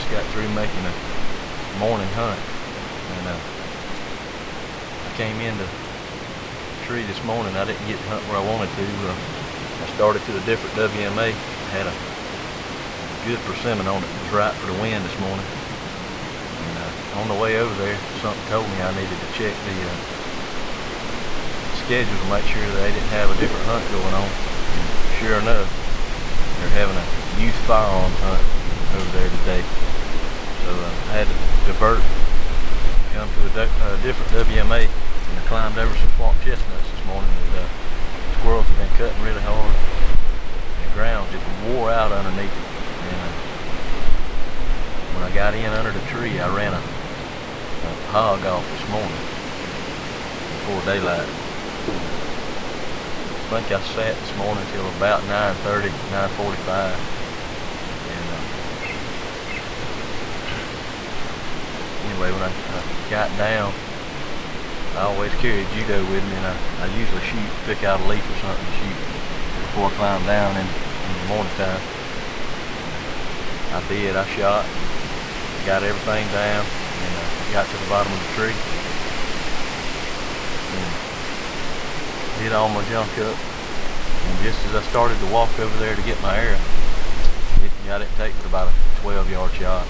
just got through making a morning hunt, and I came into the tree this morning. I didn't get to hunt where I wanted to. I started to a different WMA. I had a good persimmon on it. It was right for the wind this morning. And on the way over there, something told me I needed to check the schedule to make sure they didn't have a different hunt going on. And sure enough, they're having a youth firearms hunt over there today. So I had to divert, come to a different WMA, and I climbed over some swamp chestnuts this morning. And squirrels have been cutting really hard. And the ground just wore out underneath it. And when I got in under the tree, I ran a hog off this morning before daylight. I think I sat this morning till about 9:30, 9:45. And anyway, when I got down, I always carry a judo with me, and I usually pick out a leaf or something to shoot before I climb down in the morning time. I did. I shot, got everything down, and got to the bottom of the tree. Hit all my junk up, and just as I started to walk over there to get my arrow, I didn't take but about a 12-yard shot.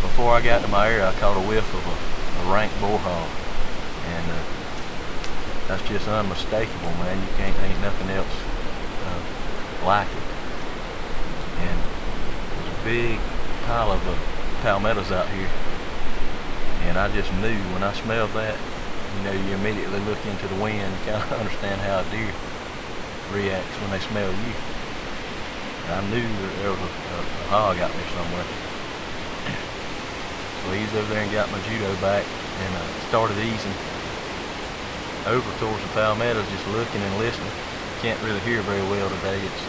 Before I got to my arrow, I caught a whiff of a rank boar hog, and that's just unmistakable, man. Ain't nothing else like it. And there's a big pile of palmettos out here, and I just knew when I smelled that. You know, you immediately look into the wind and kind of understand how a deer reacts when they smell you. And I knew that there was a hog out there somewhere. So I eased over there and got my judo back, and started easing over towards the palmettos, just looking and listening. Can't really hear very well today. It's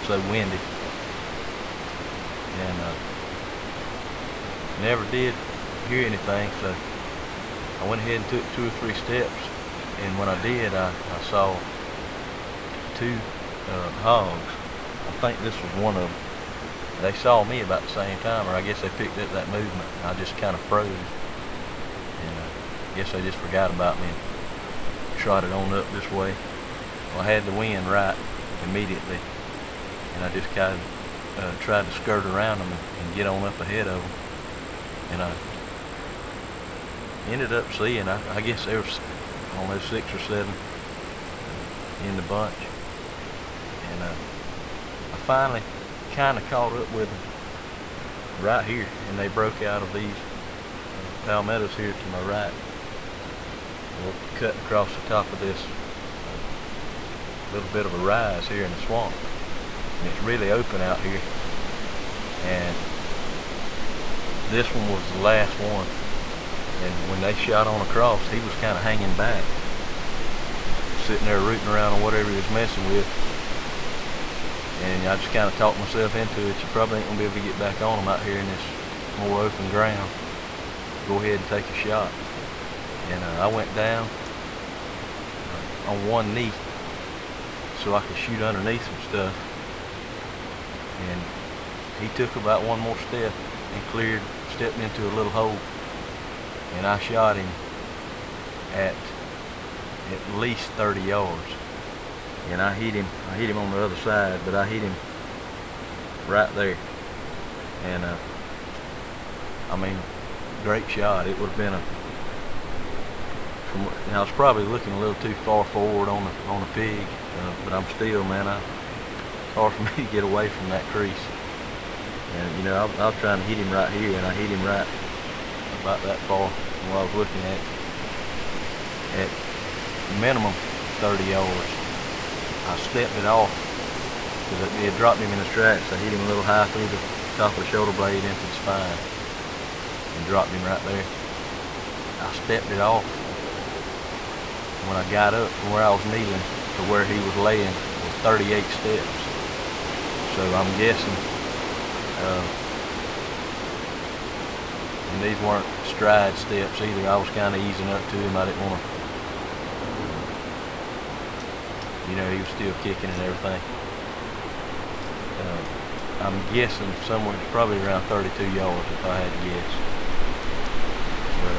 so windy. And never did hear anything, so I went ahead and took 2 or 3 steps, and when I did, I saw 2 hogs. I think this was one of them. They saw me about the same time, or I guess they picked up that movement. I just kind of froze, and I guess they just forgot about me and trotted on up this way. Well, I had the wind right immediately, and I just kind of tried to skirt around them and get on up ahead of them, and I ended up seeing, I guess there was almost 6 or 7 in the bunch, and I finally kind of caught up with them right here, and they broke out of these palmettos here to my right. We'll cut across the top of this little bit of a rise here in the swamp, and it's really open out here, and this one was the last one. And when they shot on across, he was kind of hanging back, sitting there rooting around on whatever he was messing with. And I just kind of talked myself into it. You probably ain't going to be able to get back on them out here in this more open ground. Go ahead and take a shot. And I went down on one knee so I could shoot underneath some stuff. And he took about one more step and stepped into a little hole. And I shot him at least 30 yards. And I hit him on the other side, but I hit him right there. And I mean, great shot. It would have been I was probably looking a little too far forward on the pig, but I'm still, man, it's hard for me to get away from that crease. And you know, I was trying to hit him right here, and I hit him right about that far from what I was looking at minimum 30 yards. I stepped it off because it dropped him in his tracks. I hit him a little high through the top of the shoulder blade into the spine and dropped him right there. I stepped it off. When I got up from where I was kneeling to where he was laying was 38 steps. So I'm guessing, and these weren't stride steps either. I was kind of easing up to him. I didn't want to, you know, he was still kicking and everything. I'm guessing somewhere probably around 32 yards if I had to guess. But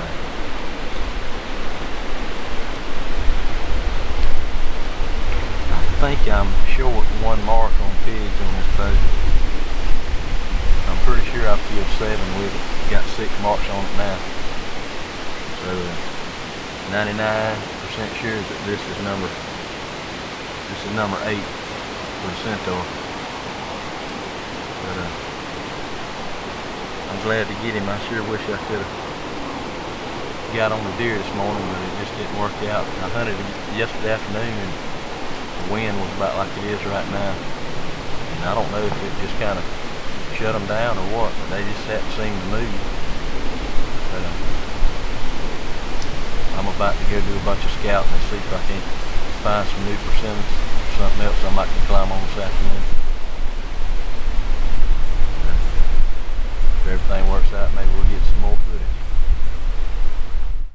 I think I'm short one mark on pigs on this boat. I'm pretty sure I've killed 7 with it. Got 6 marks on it now. So 99% sure that this is number 8 for the Centaur. But I'm glad to get him. I sure wish I could have got on the deer this morning, but it just didn't work out. I hunted yesterday afternoon and the wind was about like it is right now. And I don't know if it just kind of shut them down or what, but they just hadn't seemed to move. But I'm about to go do a bunch of scouting and see if I can't find some new persimmons or something else I might can climb on this afternoon. If everything works out, maybe we'll get some more footage.